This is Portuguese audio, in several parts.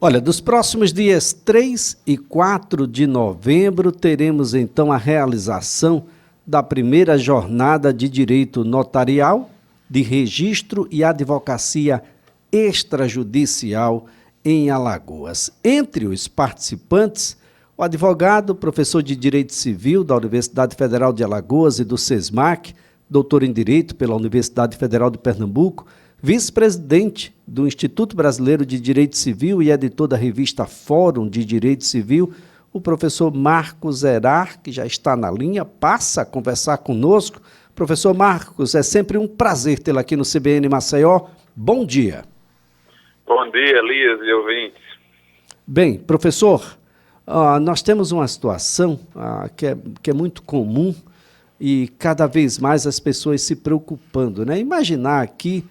Olha, dos próximos dias 3 e 4 de novembro, teremos então a realização da primeira jornada de direito notarial, de registro e advocacia extrajudicial em Alagoas. Entre os participantes, o advogado, professor de Direito Civil da Universidade Federal de Alagoas e do SESMAC, doutor em Direito pela Universidade Federal de Pernambuco, vice-presidente do Instituto Brasileiro de Direito Civil e editor da revista Fórum de Direito Civil, o professor Marcos Herar, que já está na linha, passa a conversar conosco. Professor Marcos, é sempre um prazer tê-lo aqui no CBN Maceió. Bom dia. Bom dia, Elias e ouvintes. Bem, professor, nós temos uma situação que é muito comum e cada vez mais as pessoas se preocupando, né? Imaginar aqui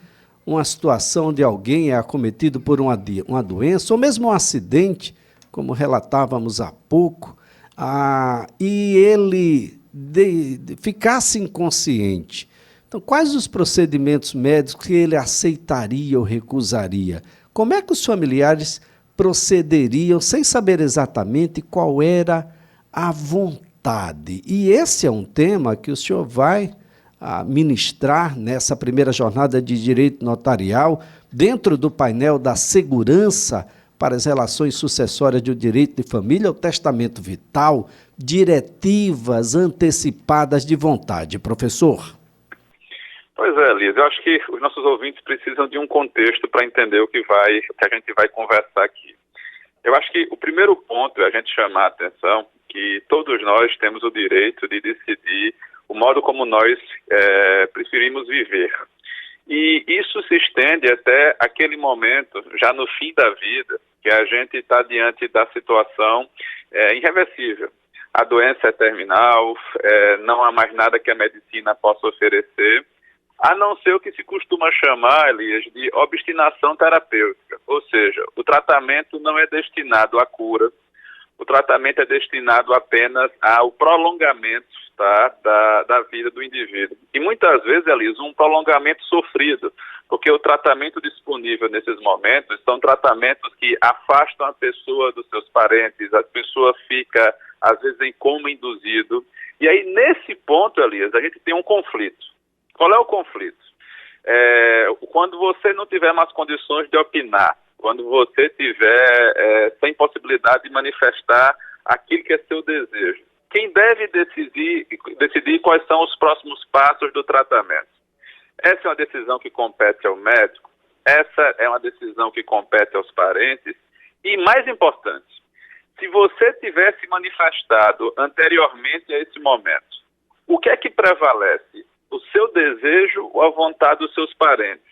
uma situação onde alguém é acometido por uma doença ou mesmo um acidente, como relatávamos há pouco, e ele ficasse inconsciente. Então, quais os procedimentos médicos que ele aceitaria ou recusaria? Como é que os familiares procederiam sem saber exatamente qual era a vontade? E esse é um tema que o senhor vai ministrar nessa primeira jornada de direito notarial, dentro do painel da segurança para as relações sucessórias do direito de família, o testamento vital, diretivas antecipadas de vontade. Professor? Pois é, Elias, eu acho que os nossos ouvintes precisam de um contexto para entender o que a gente vai conversar aqui. Eu acho que o primeiro ponto é a gente chamar a atenção que todos nós temos o direito de decidir o modo como nós preferimos viver. E isso se estende até aquele momento, já no fim da vida, que a gente está diante da situação irreversível. A doença é terminal, não há mais nada que a medicina possa oferecer, a não ser o que se costuma chamar, Elias, de obstinação terapêutica. Ou seja, o tratamento não é destinado à cura, o tratamento é destinado apenas ao prolongamento, tá, da vida do indivíduo. E muitas vezes, Elias, um prolongamento sofrido, porque o tratamento disponível nesses momentos são tratamentos que afastam a pessoa dos seus parentes, a pessoa fica, às vezes, em coma induzido. E aí, nesse ponto, Elias, a gente tem um conflito. Qual é o conflito? Quando você não tiver mais condições de opinar, quando você tiver sem possibilidade de manifestar aquilo que é seu desejo, quem deve decidir quais são os próximos passos do tratamento? Essa é uma decisão que compete ao médico, essa é uma decisão que compete aos parentes e, mais importante, se você tivesse manifestado anteriormente a esse momento, o que é que prevalece? O seu desejo ou a vontade dos seus parentes?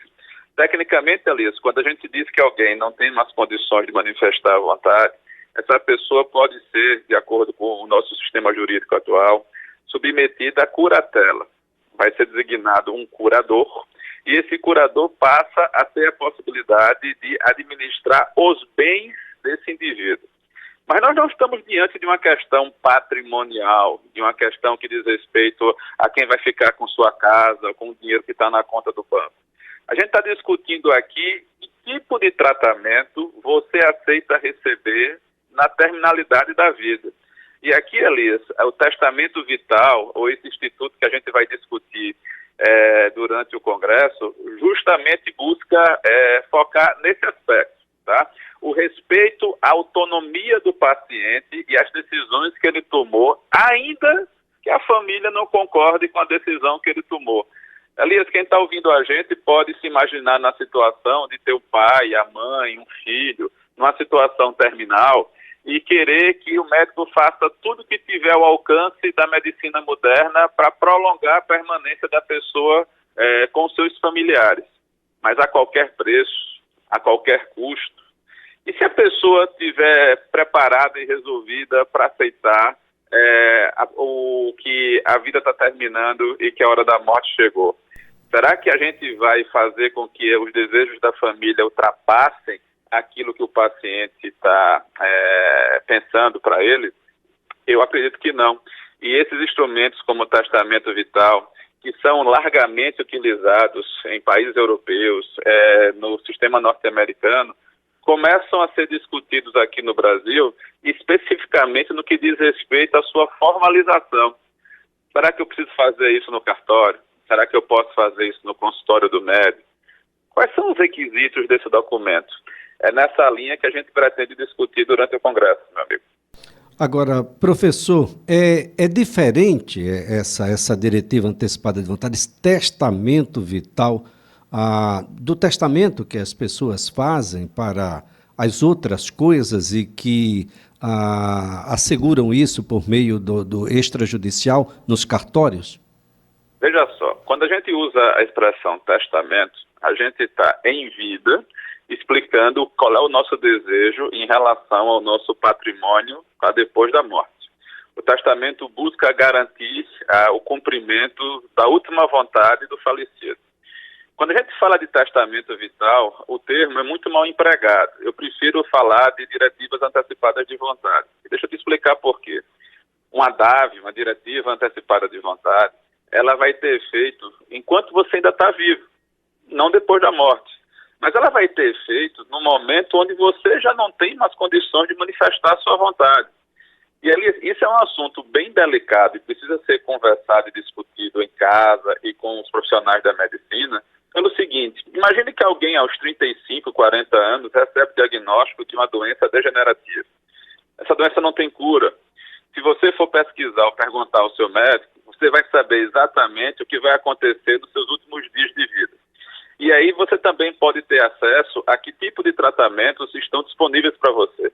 Tecnicamente, Elias, quando a gente diz que alguém não tem mais condições de manifestar a vontade, essa pessoa pode ser, de acordo com o nosso sistema jurídico atual, submetida à curatela. Vai ser designado um curador e esse curador passa a ter a possibilidade de administrar os bens desse indivíduo. Mas nós não estamos diante de uma questão patrimonial, de uma questão que diz respeito a quem vai ficar com sua casa, com o dinheiro que está na conta do banco. A gente está discutindo aqui que tipo de tratamento você aceita receber na terminalidade da vida. E aqui, Elias, o testamento vital, ou esse instituto que a gente vai discutir durante o Congresso, justamente busca focar nesse aspecto, tá? O respeito à autonomia do paciente e às decisões que ele tomou, ainda que a família não concorde com a decisão que ele tomou. Elias, quem está ouvindo a gente pode se imaginar na situação de ter o pai, a mãe, um filho, numa situação terminal e querer que o médico faça tudo que tiver ao alcance da medicina moderna para prolongar a permanência da pessoa com seus familiares, mas a qualquer preço, a qualquer custo. E se a pessoa estiver preparada e resolvida para aceitar o que a vida está terminando e que a hora da morte chegou? Será que a gente vai fazer com que os desejos da família ultrapassem aquilo que o paciente está pensando para ele? Eu acredito que não. E esses instrumentos como o testamento vital, que são largamente utilizados em países europeus, no sistema norte-americano, começam a ser discutidos aqui no Brasil, especificamente no que diz respeito à sua formalização. Será que eu preciso fazer isso no cartório? Será que eu posso fazer isso no consultório do médico? Quais são os requisitos desse documento? É nessa linha que a gente pretende discutir durante o Congresso, meu amigo. Agora, professor, é diferente essa diretiva antecipada de vontade, esse testamento vital, do testamento que as pessoas fazem para as outras coisas e que asseguram isso por meio do extrajudicial nos cartórios? Veja só, quando a gente usa a expressão testamento, a gente está em vida explicando qual é o nosso desejo em relação ao nosso patrimônio para depois da morte. O testamento busca garantir o cumprimento da última vontade do falecido. Quando a gente fala de testamento vital, o termo é muito mal empregado. Eu prefiro falar de diretivas antecipadas de vontade. E deixa eu te explicar por quê. Uma DAV, uma diretiva antecipada de vontade, ela vai ter efeito enquanto você ainda está vivo, não depois da morte. Mas ela vai ter efeito no momento onde você já não tem mais condições de manifestar a sua vontade. E ali, isso é um assunto bem delicado e precisa ser conversado e discutido em casa e com os profissionais da medicina, pelo seguinte: imagine que alguém aos 35, 40 anos recebe diagnóstico de uma doença degenerativa. Essa doença não tem cura. Se você for pesquisar ou perguntar ao seu médico, você vai saber exatamente o que vai acontecer nos seus últimos dias de vida. E aí você também pode ter acesso a que tipo de tratamentos estão disponíveis para você.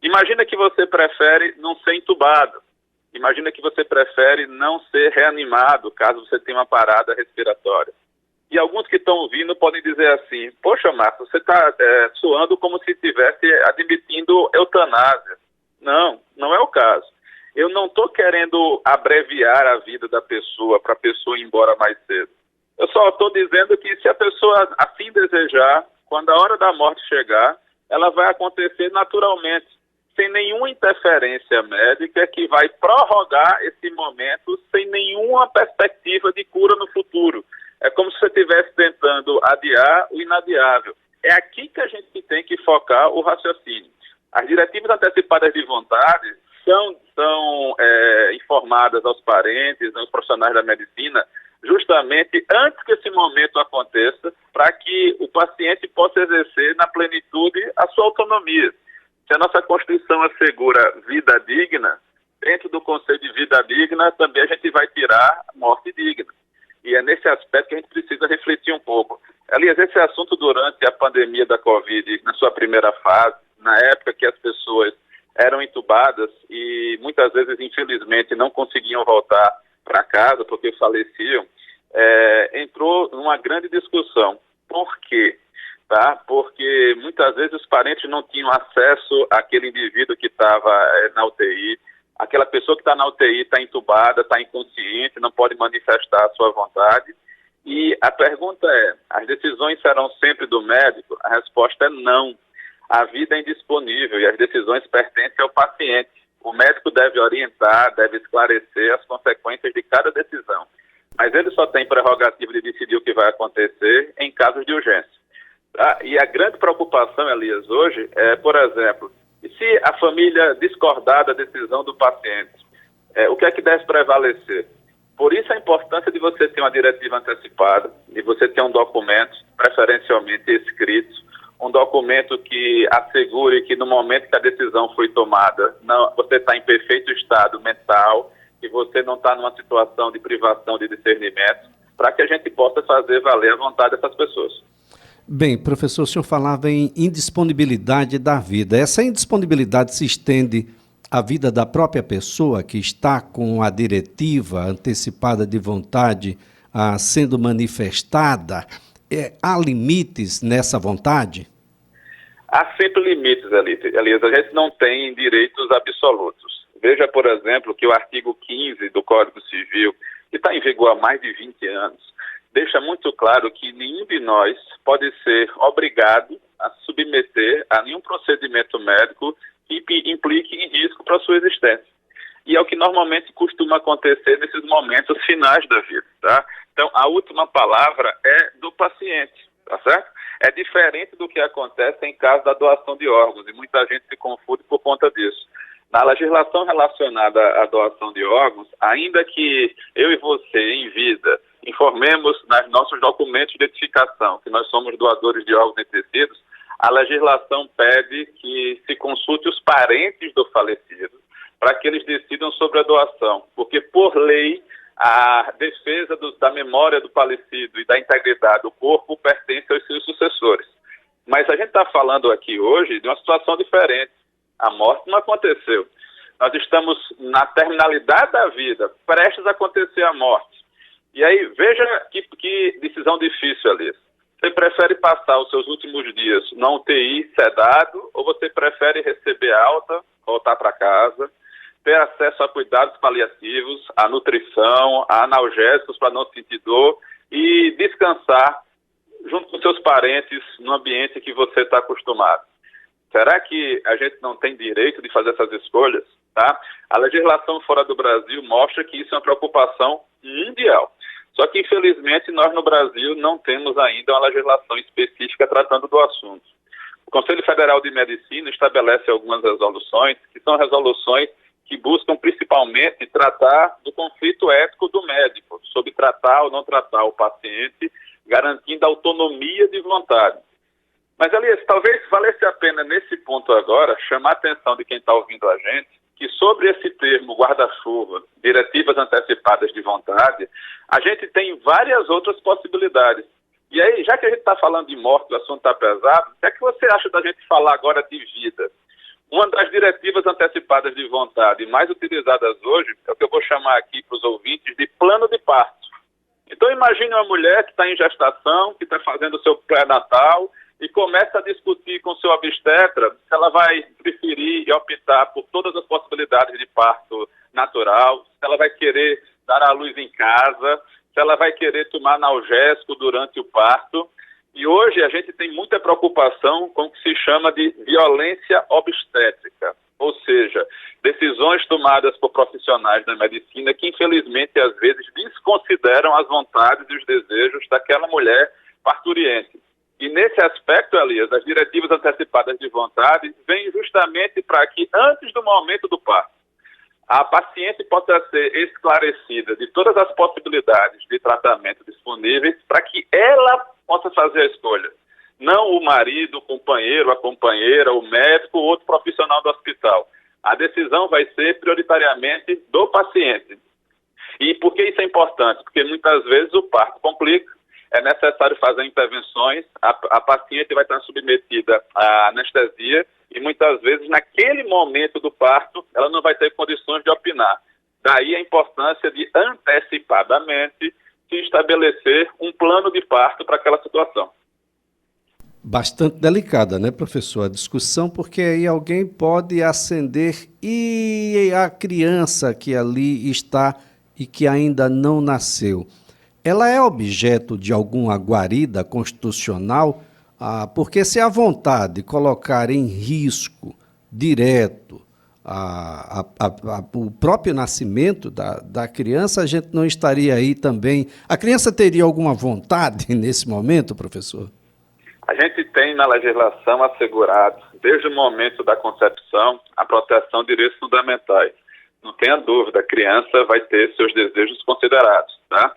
Imagina que você prefere não ser entubado. Imagina que você prefere não ser reanimado, caso você tenha uma parada respiratória. E alguns que estão ouvindo podem dizer assim: poxa, Marcos, você está soando como se estivesse admitindo eutanásia. Não, não é o caso. Eu não estou querendo abreviar a vida da pessoa para a pessoa ir embora mais cedo. Eu só estou dizendo que se a pessoa assim desejar, quando a hora da morte chegar, ela vai acontecer naturalmente, sem nenhuma interferência médica que vai prorrogar esse momento sem nenhuma perspectiva de cura no futuro. É como se você estivesse tentando adiar o inadiável. É aqui que a gente tem que focar o raciocínio. As diretivas antecipadas de vontade são informadas aos parentes, aos profissionais da medicina, justamente antes que esse momento aconteça, para que o paciente possa exercer na plenitude a sua autonomia. Se a nossa Constituição assegura vida digna, dentro do conceito de vida digna, também a gente vai tirar morte digna. E é nesse aspecto que a gente precisa refletir um pouco. Aliás, esse assunto durante a pandemia da Covid, na sua primeira fase, na época que as pessoas eram entubadas e muitas vezes, infelizmente, não conseguiam voltar para casa porque faleciam, entrou numa grande discussão. Por quê? Porque muitas vezes os parentes não tinham acesso àquele indivíduo que estava na UTI. Aquela pessoa que está na UTI está entubada, está inconsciente, não pode manifestar a sua vontade. E a pergunta é: as decisões serão sempre do médico? A resposta é não. A vida é indisponível e as decisões pertencem ao paciente. O médico deve orientar, deve esclarecer as consequências de cada decisão. Mas ele só tem prerrogativa de decidir o que vai acontecer em casos de urgência. E a grande preocupação, Elias, hoje é, por exemplo, se a família discordar da decisão do paciente, o que é que deve prevalecer? Por isso a importância de você ter uma diretiva antecipada, de você ter um documento, preferencialmente escrito, um documento que assegure que no momento que a decisão foi tomada, você está em perfeito estado mental, que você não está numa situação de privação de discernimento, para que a gente possa fazer valer a vontade dessas pessoas. Bem, professor, o senhor falava em indisponibilidade da vida. Essa indisponibilidade se estende à vida da própria pessoa que está com a diretiva antecipada de vontade sendo manifestada? Há limites nessa vontade? Há sempre limites, Elias. A gente não tem direitos absolutos. Veja, por exemplo, que o artigo 15 do Código Civil, que está em vigor há mais de 20 anos, deixa muito claro que nenhum de nós pode ser obrigado a submeter a nenhum procedimento médico que implique em risco para a sua existência. E é o que normalmente costuma acontecer nesses momentos finais da vida, tá? Então, a última palavra é do paciente, tá certo? é diferente do que acontece em caso da doação de órgãos, e muita gente se confunde por conta disso. Na legislação relacionada à doação de órgãos, ainda que eu e você, em vida, informemos nos nossos documentos de identificação que nós somos doadores de órgãos e tecidos, a legislação pede que se consulte os parentes do falecido para que eles decidam sobre a doação, porque, por lei, a defesa da memória do falecido e da integridade do corpo pertence aos seus sucessores. Mas a gente está falando aqui hoje de uma situação diferente. A morte não aconteceu. Nós estamos na terminalidade da vida, prestes a acontecer a morte. E aí, veja que decisão difícil, Alice. Você prefere passar os seus últimos dias na UTI sedado, ou você prefere receber alta, voltar para casa, ter acesso a cuidados paliativos, a nutrição, a analgésicos para não sentir dor e descansar junto com seus parentes no ambiente que você está acostumado? Será que a gente não tem direito de fazer essas escolhas? Tá? A legislação fora do Brasil mostra que isso é uma preocupação mundial. Só que, infelizmente, nós no Brasil não temos ainda uma legislação específica tratando do assunto. O Conselho Federal de Medicina estabelece algumas resoluções, que são resoluções que buscam principalmente tratar do conflito ético do médico, sobre tratar ou não tratar o paciente, garantindo a autonomia de vontade. Mas, Elias, talvez valesse a pena, nesse ponto agora, chamar a atenção de quem está ouvindo a gente, que sobre esse termo guarda-chuva, diretivas antecipadas de vontade, a gente tem várias outras possibilidades. E aí, já que a gente está falando de morte, o assunto está pesado, o que é que você acha da gente falar agora de vida? Uma das diretivas antecipadas de vontade mais utilizadas hoje é o que eu vou chamar aqui para os ouvintes de plano de parto. Então, imagine uma mulher que está em gestação, que está fazendo o seu pré-natal, e começa a discutir com o seu obstetra se ela vai preferir e optar por todas as possibilidades de parto natural, se ela vai querer dar à luz em casa, se ela vai querer tomar analgésico durante o parto. E hoje a gente tem muita preocupação com o que se chama de violência obstétrica, ou seja, decisões tomadas por profissionais da medicina que infelizmente às vezes desconsideram as vontades e os desejos daquela mulher parturiente. E nesse aspecto, Elias, as diretivas antecipadas de vontade vêm justamente para que, antes do momento do parto, a paciente possa ser esclarecida de todas as possibilidades de tratamento disponíveis para que ela possa fazer a escolha. Não o marido, o companheiro, a companheira, o médico ou outro profissional do hospital. A decisão vai ser prioritariamente do paciente. E por que isso é importante? Porque muitas vezes o parto complica. É necessário fazer intervenções, a paciente vai estar submetida à anestesia e muitas vezes naquele momento do parto ela não vai ter condições de opinar. Daí a importância de antecipadamente se estabelecer um plano de parto para aquela situação. Bastante delicada, né, professor, a discussão, porque aí alguém pode acender e a criança que ali está e que ainda não nasceu. Ela é objeto de alguma guarida constitucional, porque se a vontade colocar em risco direto o próprio nascimento da criança, a gente não estaria aí também. A criança teria alguma vontade nesse momento, professor? A gente tem na legislação assegurado, desde o momento da concepção, a proteção de direitos fundamentais. Não tenha dúvida, a criança vai ter seus desejos considerados, tá?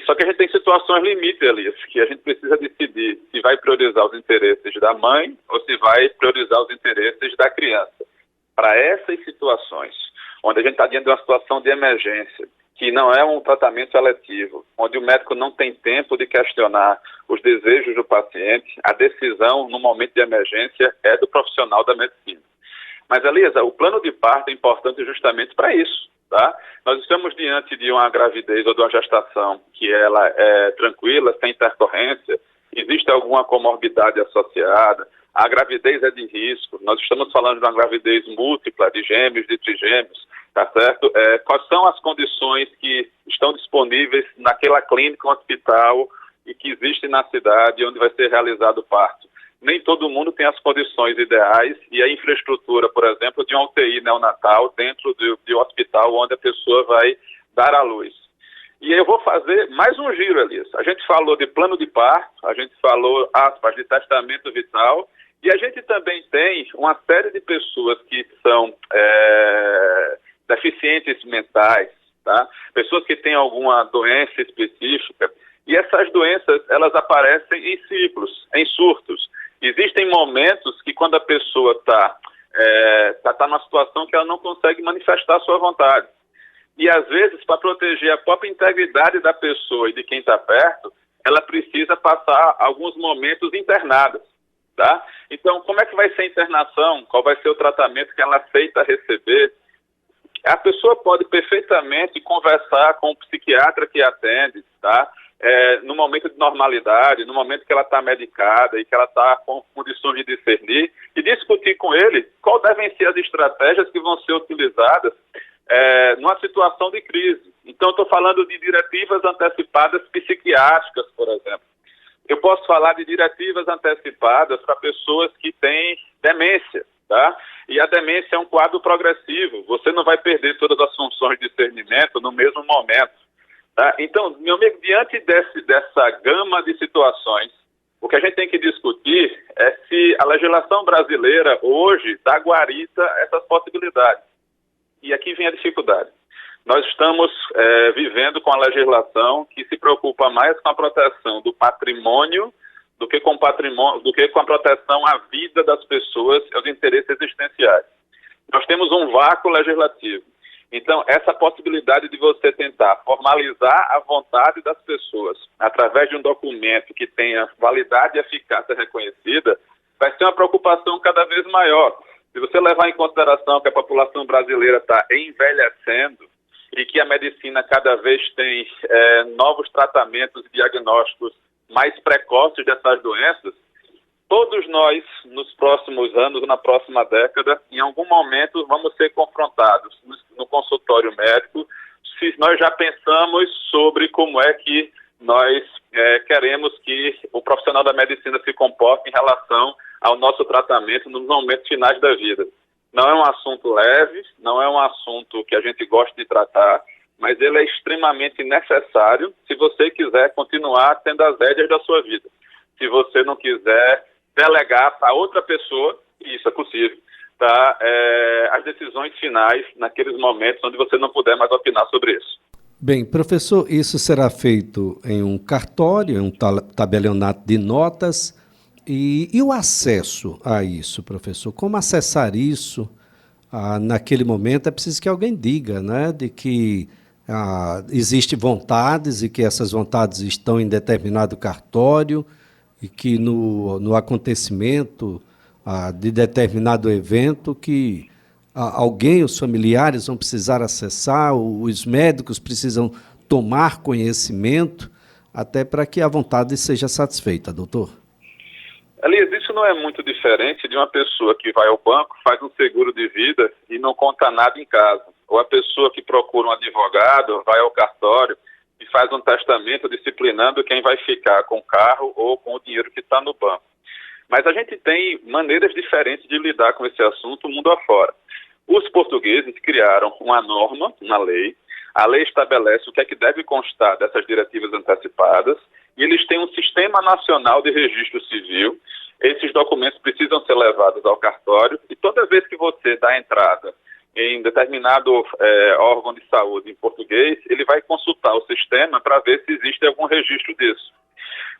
Só que a gente tem situações limite, Elias, que a gente precisa decidir se vai priorizar os interesses da mãe ou se vai priorizar os interesses da criança. Para essas situações, onde a gente está diante de uma situação de emergência, que não é um tratamento seletivo, onde o médico não tem tempo de questionar os desejos do paciente, a decisão no momento de emergência é do profissional da medicina. Mas, Elisa, o plano de parto é importante justamente para isso, tá? Nós estamos diante de uma gravidez ou de uma gestação que ela é tranquila, sem intercorrência, existe alguma comorbidade associada, a gravidez é de risco, nós estamos falando de uma gravidez múltipla, de gêmeos, de trigêmeos, tá certo? Quais são as condições que estão disponíveis naquela clínica, um hospital e que existe na cidade onde vai ser realizado o parto? Nem todo mundo tem as condições ideais e a infraestrutura, por exemplo, de uma UTI neonatal dentro de um hospital onde a pessoa vai dar à luz. E eu vou fazer mais um giro, Elias. A gente falou de plano de parto, a gente falou, aspas, de testamento vital, e a gente também tem uma série de pessoas que são deficientes mentais, tá? Pessoas que têm alguma doença específica, e essas doenças, elas aparecem em ciclos, em surtos. Existem momentos que quando a pessoa está numa situação que ela não consegue manifestar a sua vontade. E, às vezes, para proteger a própria integridade da pessoa e de quem está perto, ela precisa passar alguns momentos internada, tá? Então, como é que vai ser a internação? Qual vai ser o tratamento que ela aceita receber? A pessoa pode perfeitamente conversar com o psiquiatra que atende, tá? No momento de normalidade, no momento que ela está medicada e que ela está com condições de discernir, e discutir com ele quais devem ser as estratégias que vão ser utilizadas numa situação de crise. Então, estou falando de diretivas antecipadas psiquiátricas, por exemplo. Eu posso falar de diretivas antecipadas para pessoas que têm demência, tá? E a demência é um quadro progressivo. Você não vai perder todas as funções de discernimento no mesmo momento, tá? Então, meu amigo, diante dessa gama de situações, o que a gente tem que discutir é se a legislação brasileira hoje dá guarita a essas possibilidades. E aqui vem a dificuldade. Nós estamos vivendo com a legislação que se preocupa mais com a proteção do patrimônio do que com a proteção à vida das pessoas e aos interesses existenciais. Nós temos um vácuo legislativo. Então, essa possibilidade de você tentar formalizar a vontade das pessoas através de um documento que tenha validade e eficácia reconhecida vai ser uma preocupação cada vez maior. Se você levar em consideração que a população brasileira está envelhecendo e que a medicina cada vez tem novos tratamentos e diagnósticos mais precoces dessas doenças, todos nós, nos próximos anos, na próxima década, em algum momento vamos ser confrontados no consultório médico se nós já pensamos sobre como é que nós queremos que o profissional da medicina se comporte em relação ao nosso tratamento nos momentos finais da vida. Não é um assunto leve, não é um assunto que a gente gosta de tratar, mas ele é extremamente necessário se você quiser continuar tendo as rédeas da sua vida. Se você não quiser delegar para outra pessoa, e isso é possível, tá? As decisões finais naqueles momentos onde você não puder mais opinar sobre isso. Bem, professor, isso será feito em um cartório, em um tabelionato de notas, e o acesso a isso, professor? Como acessar isso naquele momento? É preciso que alguém diga, né, de que existem vontades e que essas vontades estão em determinado cartório e que no acontecimento de determinado evento que alguém, os familiares vão precisar acessar, os médicos precisam tomar conhecimento até para que a vontade seja satisfeita, doutor. Elias, isso não é muito diferente de uma pessoa que vai ao banco, faz um seguro de vida e não conta nada em casa. Ou a pessoa que procura um advogado, vai ao cartório e faz um testamento disciplinando quem vai ficar com o carro ou com o dinheiro que está no banco. Mas a gente tem maneiras diferentes de lidar com esse assunto mundo afora. Os portugueses criaram uma norma, uma lei. A lei estabelece o que é que deve constar dessas diretivas antecipadas e eles têm um sistema nacional de registro civil. Esses documentos precisam ser levados ao cartório e toda vez que você dá entrada em determinado órgão de saúde em português, ele vai consultar o sistema para ver se existe algum registro disso.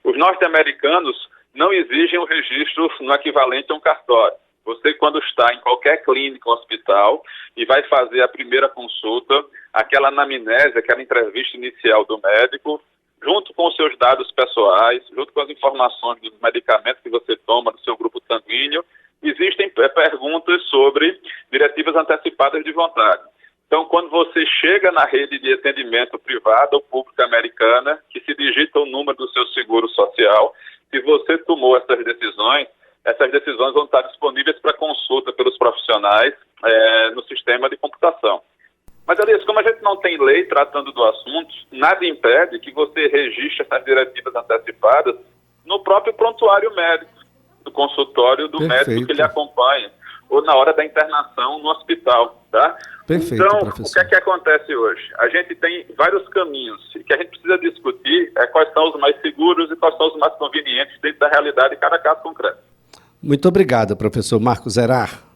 Os norte-americanos não exigem o registro no equivalente a um cartório. Você, quando está em qualquer clínica ou hospital e vai fazer a primeira consulta, aquela anamnese, aquela entrevista inicial do médico, junto com os seus dados pessoais, junto com as informações dos medicamentos que você toma, do seu grupo sanguíneo, existem perguntas sobre diretivas antecipadas de vontade. Então, quando você chega na rede de atendimento privada ou pública americana, que se digita o número do seu seguro social, se você tomou essas decisões vão estar disponíveis para consulta pelos profissionais no sistema de computação. Mas, Elias, como a gente não tem lei tratando do assunto, nada impede que você registre essas diretivas antecipadas no próprio prontuário médico, no consultório do médico que lhe acompanha. ou na hora da internação no hospital, tá? Perfeito, então, professor. o que é que acontece hoje? A gente tem vários caminhos, e que a gente precisa discutir quais são os mais seguros e quais são os mais convenientes dentro da realidade de cada caso concreto. Muito obrigado, professor Marcos Zerrar.